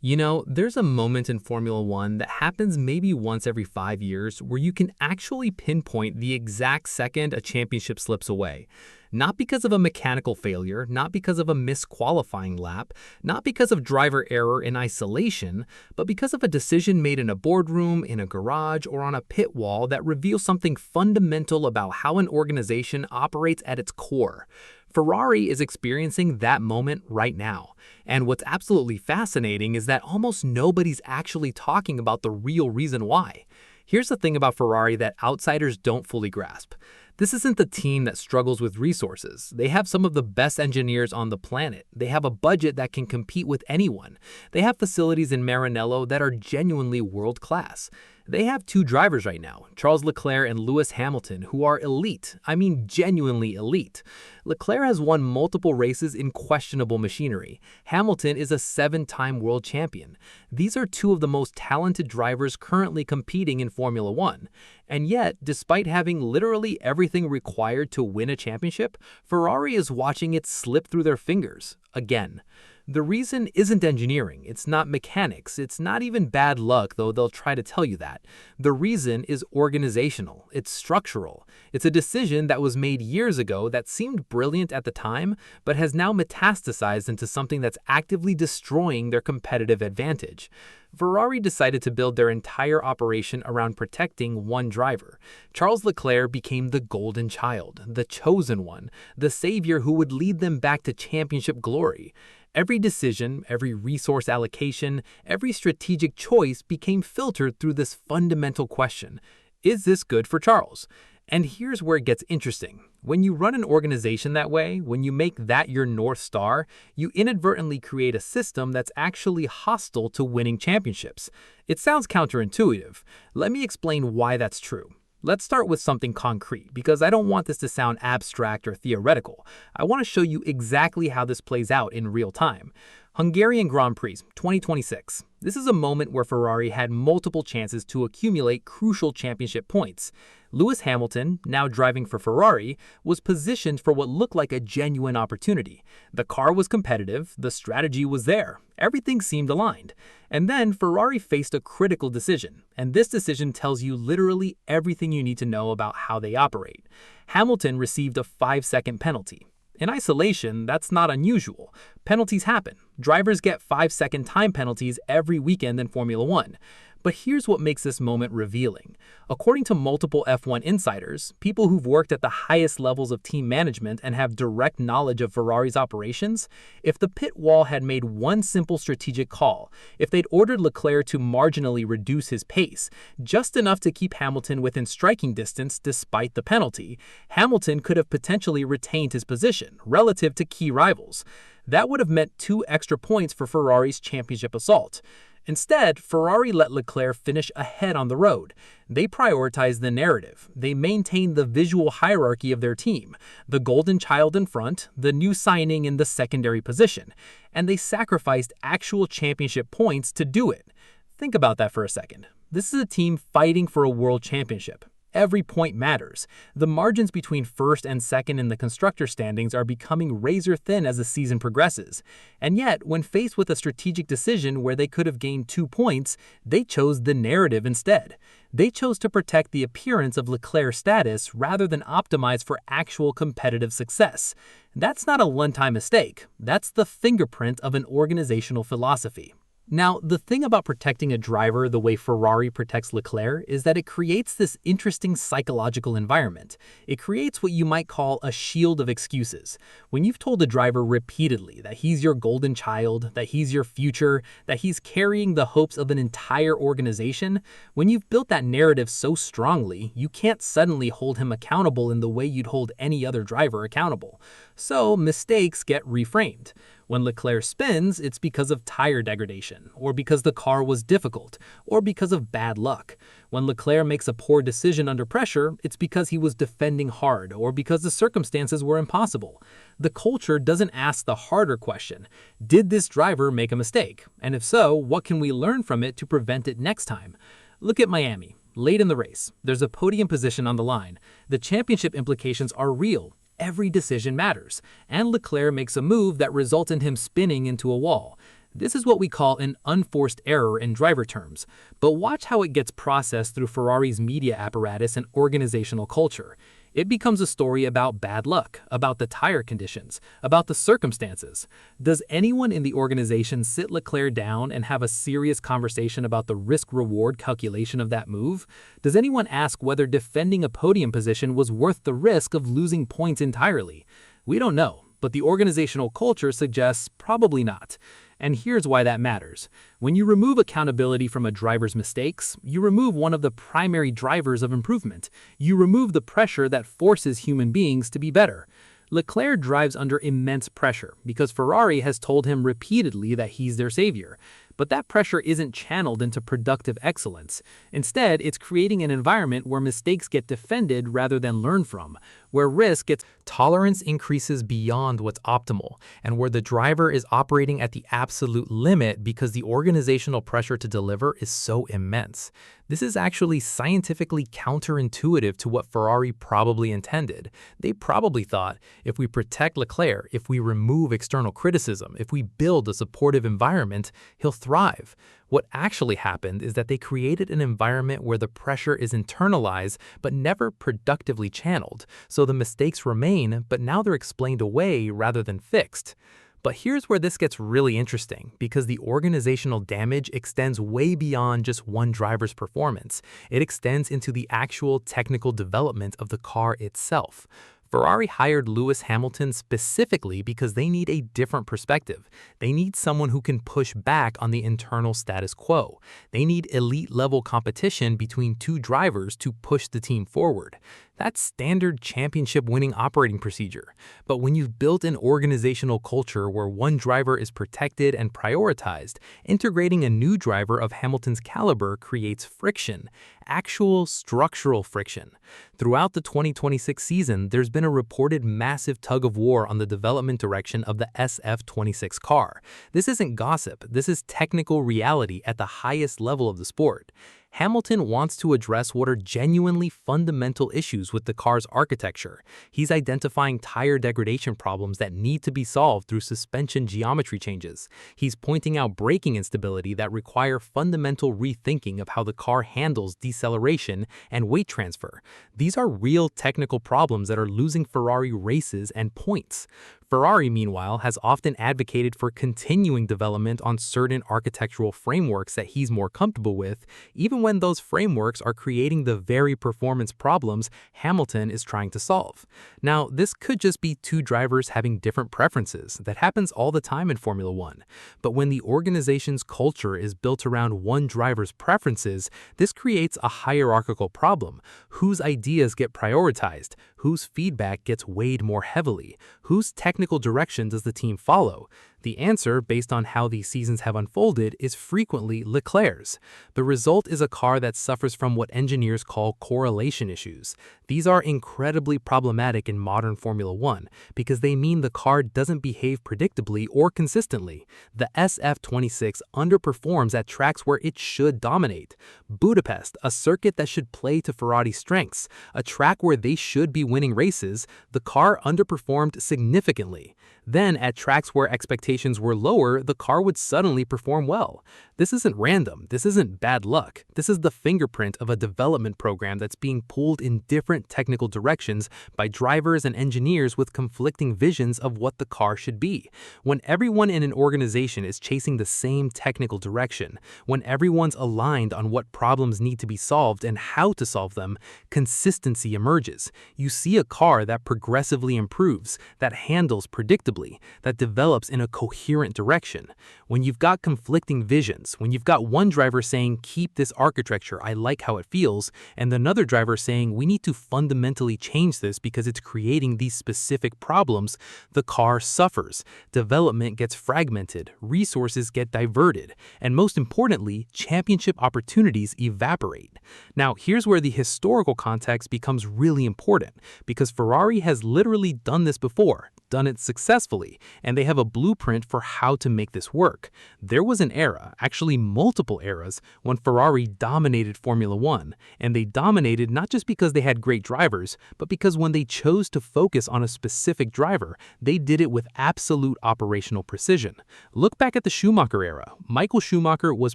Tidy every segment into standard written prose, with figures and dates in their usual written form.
You know, there's a moment in Formula One that happens maybe once every 5 years where you can actually pinpoint the exact second a championship slips away. Not because of a mechanical failure, not because of a misqualifying lap, not because of driver error in isolation, but because of a decision made in a boardroom, in a garage, or on a pit wall that reveals something fundamental about how an organization operates at its core. Ferrari is experiencing that moment right now. And what's absolutely fascinating is that almost nobody's actually talking about the real reason why. Here's the thing about Ferrari that outsiders don't fully grasp. This isn't the team that struggles with resources. They have some of the best engineers on the planet. They have a budget that can compete with anyone. They have facilities in Maranello that are genuinely world class. They have two drivers right now, Charles Leclerc and Lewis Hamilton, who are elite. I mean, genuinely elite. Leclerc has won multiple races in questionable machinery. Hamilton is a 7-time world champion. These are two of the most talented drivers currently competing in Formula One. And yet, despite having literally everything required to win a championship, Ferrari is watching it slip through their fingers again. The reason isn't engineering, it's not mechanics, it's not even bad luck, though they'll try to tell you that. The reason is organizational, it's structural. It's a decision that was made years ago that seemed brilliant at the time, but has now metastasized into something that's actively destroying their competitive advantage. Ferrari decided to build their entire operation around protecting one driver. Charles Leclerc became the golden child, the chosen one, the savior who would lead them back to championship glory. Every decision, every resource allocation, every strategic choice became filtered through this fundamental question: is this good for Charles? And here's where it gets interesting. When you run an organization that way, when you make that your North Star, you inadvertently create a system that's actually hostile to winning championships. It sounds counterintuitive. Let me explain why that's true. Let's start with something concrete, because I don't want this to sound abstract or theoretical. I want to show you exactly how this plays out in real time. Hungarian Grand Prix 2026. This is a moment where Ferrari had multiple chances to accumulate crucial championship points. Lewis Hamilton, now driving for Ferrari, was positioned for what looked like a genuine opportunity. The car was competitive, the strategy was there, everything seemed aligned. And then Ferrari faced a critical decision, and this decision tells you literally everything you need to know about how they operate. Hamilton received a 5-second penalty. In isolation, that's not unusual. Penalties happen. Drivers get 5-second time penalties every weekend in Formula One. But here's what makes this moment revealing. According to multiple F1 insiders, people who've worked at the highest levels of team management and have direct knowledge of Ferrari's operations, if the pit wall had made one simple strategic call, if they'd ordered Leclerc to marginally reduce his pace, just enough to keep Hamilton within striking distance despite the penalty, Hamilton could have potentially retained his position relative to key rivals. That would have meant 2 extra points for Ferrari's championship assault. Instead, Ferrari let Leclerc finish ahead on the road. They prioritized the narrative. They maintained the visual hierarchy of their team, the golden child in front, the new signing in the secondary position, and they sacrificed actual championship points to do it. Think about that for a second. This is a team fighting for a world championship. Every point matters. The margins between first and second in the constructor standings are becoming razor thin as the season progresses. And yet, when faced with a strategic decision where they could have gained 2 points, they chose the narrative instead. They chose to protect the appearance of Leclerc's status rather than optimize for actual competitive success. That's not a one-time mistake. That's the fingerprint of an organizational philosophy. Now, the thing about protecting a driver the way Ferrari protects Leclerc is that it creates this interesting psychological environment. It creates what you might call a shield of excuses. When you've told a driver repeatedly that he's your golden child, that he's your future, that he's carrying the hopes of an entire organization, when you've built that narrative so strongly, you can't suddenly hold him accountable in the way you'd hold any other driver accountable. So, mistakes get reframed. When Leclerc spins, it's because of tire degradation, or because the car was difficult, or because of bad luck. When Leclerc makes a poor decision under pressure, it's because he was defending hard, or because the circumstances were impossible. The culture doesn't ask the harder question: did this driver make a mistake? And if so, what can we learn from it to prevent it next time? Look at Miami. Late in the race, there's a podium position on the line. The championship implications are real. Every decision matters, and Leclerc makes a move that results in him spinning into a wall. This is what we call an unforced error in driver terms, but watch how it gets processed through Ferrari's media apparatus and organizational culture. It becomes a story about bad luck, about the tire conditions, about the circumstances. Does anyone in the organization sit Leclerc down and have a serious conversation about the risk-reward calculation of that move? Does anyone ask whether defending a podium position was worth the risk of losing points entirely? We don't know, but the organizational culture suggests probably not. And here's why that matters. When you remove accountability from a driver's mistakes, you remove one of the primary drivers of improvement. You remove the pressure that forces human beings to be better. Leclerc drives under immense pressure because Ferrari has told him repeatedly that he's their savior. But that pressure isn't channeled into productive excellence. Instead, it's creating an environment where mistakes get defended rather than learned from, where risk gets tolerance increases beyond what's optimal, and where the driver is operating at the absolute limit because the organizational pressure to deliver is so immense. This is actually scientifically counterintuitive to what Ferrari probably intended. They probably thought, if we protect Leclerc, if we remove external criticism, if we build a supportive environment, he'll thrive. What actually happened is that they created an environment where the pressure is internalized but never productively channeled, so the mistakes remain, but now they're explained away rather than fixed. But here's where this gets really interesting, because the organizational damage extends way beyond just one driver's performance. It extends into the actual technical development of the car itself. Ferrari hired Lewis Hamilton specifically because they need a different perspective. They need someone who can push back on the internal status quo. They need elite-level competition between two drivers to push the team forward. That's standard championship-winning operating procedure. But when you've built an organizational culture where one driver is protected and prioritized, integrating a new driver of Hamilton's caliber creates friction, actual structural friction. Throughout the 2026 season, there's been a reported massive tug-of-war on the development direction of the SF26 car. This isn't gossip, this is technical reality at the highest level of the sport. Hamilton wants to address what are genuinely fundamental issues with the car's architecture. He's identifying tire degradation problems that need to be solved through suspension geometry changes. He's pointing out braking instability that require fundamental rethinking of how the car handles deceleration and weight transfer. These are real technical problems that are losing Ferrari races and points. Ferrari, meanwhile, has often advocated for continuing development on certain architectural frameworks that he's more comfortable with, even when those frameworks are creating the very performance problems Hamilton is trying to solve. Now, this could just be two drivers having different preferences. That happens all the time in Formula One. But when the organization's culture is built around one driver's preferences, this creates a hierarchical problem. Whose ideas get prioritized? Whose feedback gets weighed more heavily? Whose technical direction does the team follow? The answer, based on how these seasons have unfolded, is frequently Leclerc's. The result is a car that suffers from what engineers call correlation issues. These are incredibly problematic in modern Formula One because they mean the car doesn't behave predictably or consistently. The SF26 underperforms at tracks where it should dominate. Budapest, a circuit that should play to Ferrari's strengths, a track where they should be winning races, the car underperformed significantly. Then, at tracks where expectations were lower, the car would suddenly perform well. This isn't random. This isn't bad luck. This is the fingerprint of a development program that's being pulled in different technical directions by drivers and engineers with conflicting visions of what the car should be. When everyone in an organization is chasing the same technical direction, when everyone's aligned on what problems need to be solved and how to solve them, consistency emerges. You see a car that progressively improves, that handles predictably, that develops in a coherent direction. When you've got conflicting visions, when you've got one driver saying, keep this architecture, I like how it feels, and another driver saying, we need to fundamentally change this because it's creating these specific problems, the car suffers. Development gets fragmented, resources get diverted, and most importantly, championship opportunities evaporate. Now, here's where the historical context becomes really important, because Ferrari has literally done this before. done it successfully, and they have a blueprint for how to make this work. There was an era, actually multiple eras, when Ferrari dominated Formula One, and they dominated not just because they had great drivers, but because when they chose to focus on a specific driver, they did it with absolute operational precision. Look back at the Schumacher era. Michael Schumacher was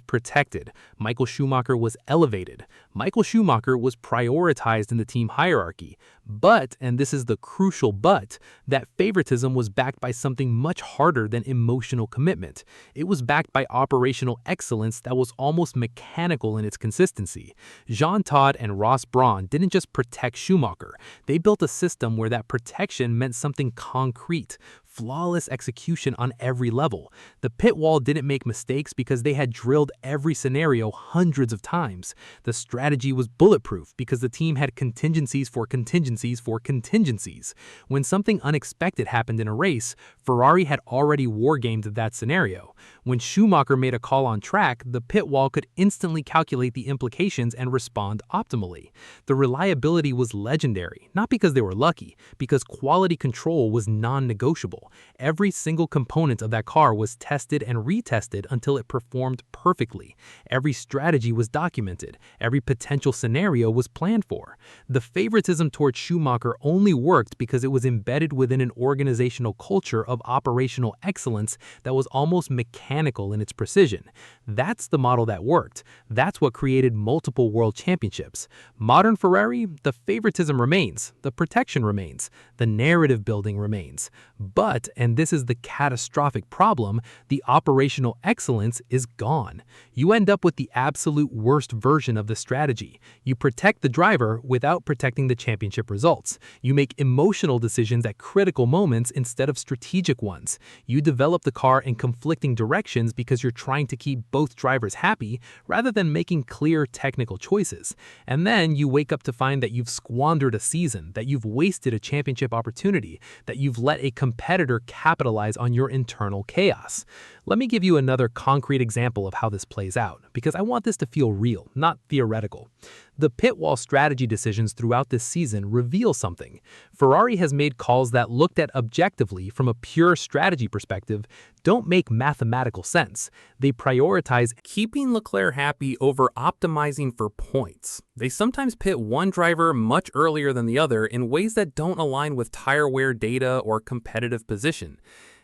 protected. Michael Schumacher was elevated. Michael Schumacher was prioritized in the team hierarchy. But, and this is the crucial but, that favoritism was backed by something much harder than emotional commitment. It was backed by operational excellence that was almost mechanical in its consistency. Jean Todt and Ross Brawn didn't just protect Schumacher. They built a system where that protection meant something concrete. Flawless execution on every level. The pit wall didn't make mistakes because they had drilled every scenario hundreds of times. The strategy was bulletproof because the team had contingencies for contingencies for contingencies. When something unexpected happened in a race, Ferrari had already wargamed that scenario. When Schumacher made a call on track, the pit wall could instantly calculate the implications and respond optimally. The reliability was legendary, not because they were lucky, because quality control was non-negotiable. Every single component of that car was tested and retested until it performed perfectly. Every strategy was documented. Every potential scenario was planned for. The favoritism towards Schumacher only worked because it was embedded within an organizational culture of operational excellence that was almost mechanical in its precision. That's the model that worked. That's what created multiple world championships. Modern Ferrari, the favoritism remains, the protection remains, the narrative building remains. But, and this is the catastrophic problem, the operational excellence is gone. You end up with the absolute worst version of the strategy. You protect the driver without protecting the championship results. You make emotional decisions at critical moments instead of strategic ones. You develop the car in conflicting directions because you're trying to keep both drivers happy rather than making clear technical choices. And then you wake up to find that you've squandered a season, that you've wasted a championship opportunity, that you've let a competitor capitalize on your internal chaos. Let me give you another concrete example of how this plays out, because I want this to feel real, not theoretical. The pit wall strategy decisions throughout this season reveal something. Ferrari has made calls that, looked at objectively from a pure strategy perspective, don't make mathematical sense. They prioritize keeping Leclerc happy over optimizing for points. They sometimes pit one driver much earlier than the other in ways that don't align with tire wear data or competitive position.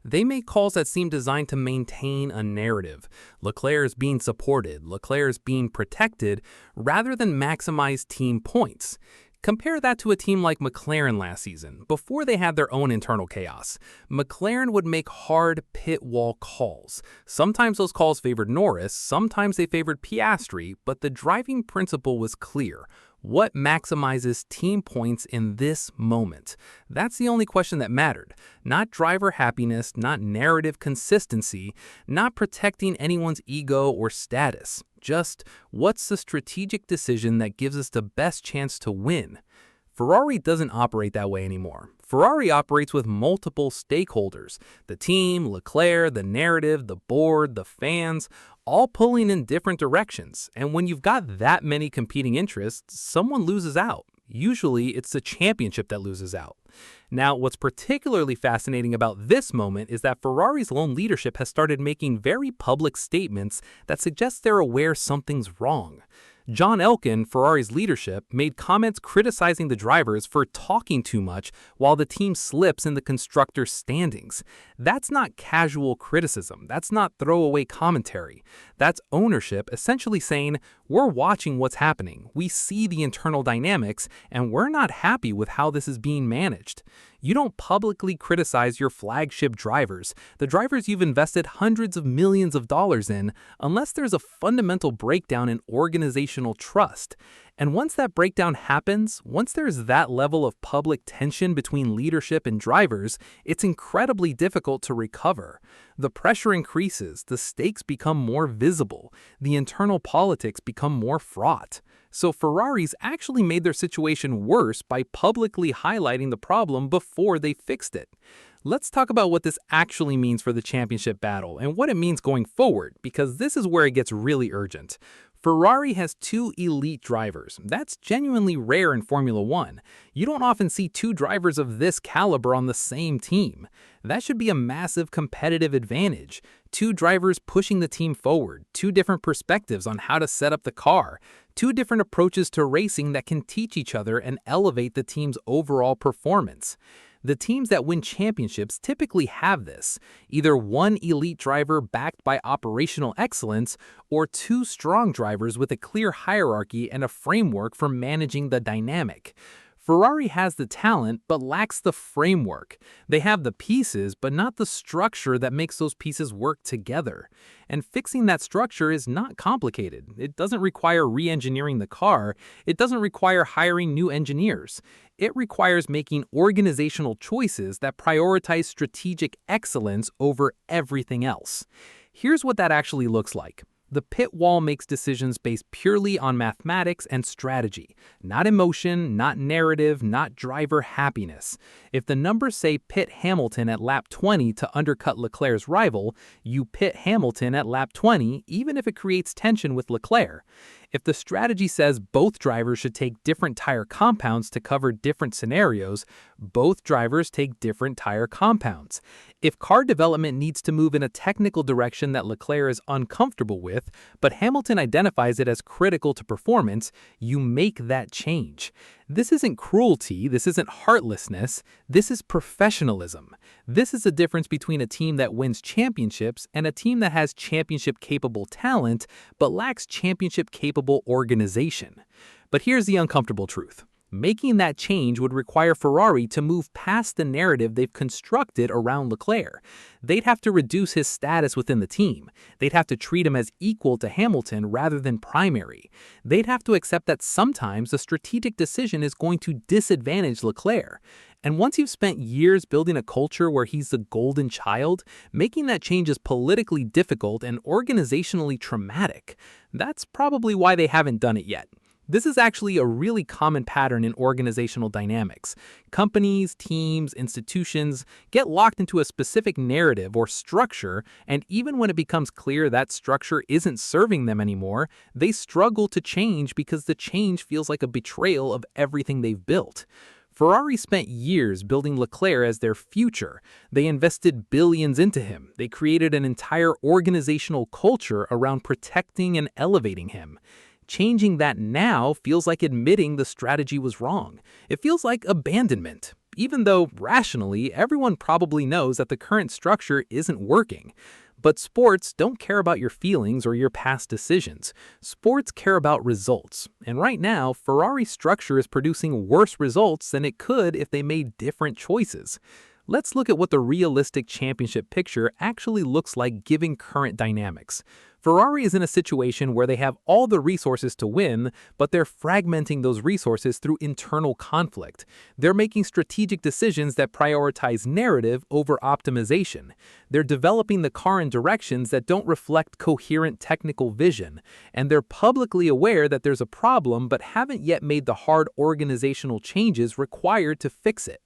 They make calls that seem designed to maintain a narrative. Leclerc is being supported, Leclerc is being protected, rather than maximize team points. Compare that to a team like McLaren last season, before they had their own internal chaos. McLaren would make hard pit wall calls. Sometimes those calls favored Norris, sometimes they favored Piastri, but the driving principle was clear. What maximizes team points in this moment? That's the only question that mattered. Not driver happiness, not narrative consistency, not protecting anyone's ego or status. Just, what's the strategic decision that gives us the best chance to win? Ferrari doesn't operate that way anymore. Ferrari operates with multiple stakeholders. The team, Leclerc, the narrative, the board, the fans, all pulling in different directions. And when you've got that many competing interests, someone loses out. Usually, it's the championship that loses out. Now, what's particularly fascinating about this moment is that Ferrari's lone leadership has started making very public statements that suggest they're aware something's wrong. John Elkann, Ferrari's leadership, made comments criticizing the drivers for talking too much while the team slips in the constructors' standings. That's not casual criticism. That's not throwaway commentary. That's ownership essentially saying, we're watching what's happening, we see the internal dynamics, and we're not happy with how this is being managed. You don't publicly criticize your flagship drivers, the drivers you've invested hundreds of millions of dollars in, unless there's a fundamental breakdown in organizational trust. And once that breakdown happens, once there's that level of public tension between leadership and drivers, it's incredibly difficult to recover. The pressure increases, the stakes become more visible, the internal politics become more fraught. So Ferrari's actually made their situation worse by publicly highlighting the problem before they fixed it. Let's talk about what this actually means for the championship battle and what it means going forward, because this is where it gets really urgent. Ferrari has two elite drivers. That's genuinely rare in Formula One. You don't often see two drivers of this caliber on the same team. That should be a massive competitive advantage. Two drivers pushing the team forward, two different perspectives on how to set up the car, two different approaches to racing that can teach each other and elevate the team's overall performance. The teams that win championships typically have this, either one elite driver backed by operational excellence or two strong drivers with a clear hierarchy and a framework for managing the dynamic. Ferrari has the talent but lacks the framework. They have the pieces but not the structure that makes those pieces work together. And fixing that structure is not complicated. It doesn't require re-engineering the car. It doesn't require hiring new engineers. It requires making organizational choices that prioritize strategic excellence over everything else. Here's what that actually looks like. The pit wall makes decisions based purely on mathematics and strategy, not emotion, not narrative, not driver happiness. If the numbers say pit Hamilton at lap 20 to undercut Leclerc's rival, you pit Hamilton at lap 20 even if it creates tension with Leclerc. If the strategy says both drivers should take different tire compounds to cover different scenarios, both drivers take different tire compounds. If car development needs to move in a technical direction that Leclerc is uncomfortable with, but Hamilton identifies it as critical to performance, you make that change. This isn't cruelty, this isn't heartlessness, this is professionalism. This is the difference between a team that wins championships and a team that has championship-capable talent but lacks championship-capable organization. But here's the uncomfortable truth. Making that change would require Ferrari to move past the narrative they've constructed around Leclerc. They'd have to reduce his status within the team. They'd have to treat him as equal to Hamilton rather than primary. They'd have to accept that sometimes a strategic decision is going to disadvantage Leclerc. And once you've spent years building a culture where he's the golden child, making that change is politically difficult and organizationally traumatic. That's probably why they haven't done it yet. This is actually a really common pattern in organizational dynamics. Companies, teams, institutions get locked into a specific narrative or structure, and even when it becomes clear that structure isn't serving them anymore, they struggle to change because the change feels like a betrayal of everything they've built. Ferrari spent years building Leclerc as their future. They invested billions into him. They created an entire organizational culture around protecting and elevating him. Changing that now feels like admitting the strategy was wrong. It feels like abandonment, even though rationally everyone probably knows that the current structure isn't working. But sports don't care about your feelings or your past decisions. Sports care about results. And right now, Ferrari's structure is producing worse results than it could if they made different choices. Let's look at what the realistic championship picture actually looks like given current dynamics. Ferrari is in a situation where they have all the resources to win, but they're fragmenting those resources through internal conflict. They're making strategic decisions that prioritize narrative over optimization. They're developing the car in directions that don't reflect coherent technical vision. And they're publicly aware that there's a problem but haven't yet made the hard organizational changes required to fix it.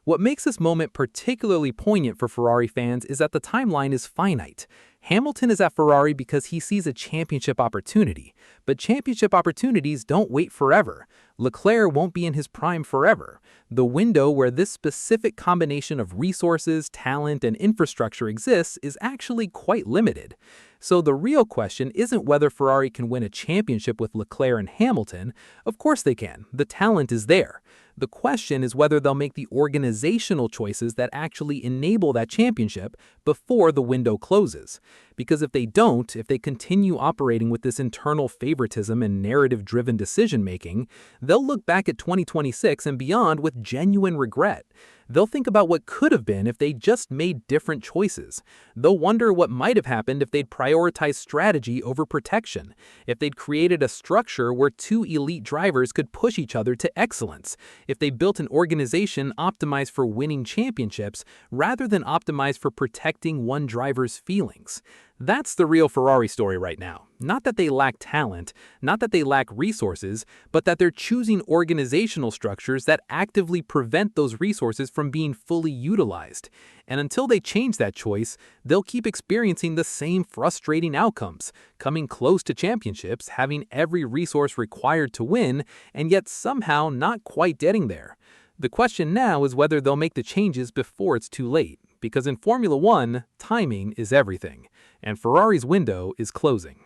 What makes this moment particularly poignant for Ferrari fans is that the timeline is finite. Hamilton is at Ferrari because he sees a championship opportunity, but championship opportunities don't wait forever. Leclerc won't be in his prime forever. The window where this specific combination of resources, talent, and infrastructure exists is actually quite limited. So the real question isn't whether Ferrari can win a championship with Leclerc and Hamilton. Of course they can. The talent is there. The question is whether they'll make the organizational choices that actually enable that championship before the window closes. Because if they don't, if they continue operating with this internal favoritism and narrative-driven decision-making, they'll look back at 2026 and beyond with genuine regret. They'll think about what could have been if they just made different choices. They'll wonder what might have happened if they'd prioritized strategy over protection, if they'd created a structure where two elite drivers could push each other to excellence, if they built an organization optimized for winning championships rather than optimized for protecting one driver's feelings. That's the real Ferrari story right now. Not that they lack talent, not that they lack resources, but that they're choosing organizational structures that actively prevent those resources from being fully utilized. And until they change that choice, they'll keep experiencing the same frustrating outcomes, coming close to championships, having every resource required to win, and yet somehow not quite getting there. The question now is whether they'll make the changes before it's too late, because in Formula One, timing is everything, and Ferrari's window is closing.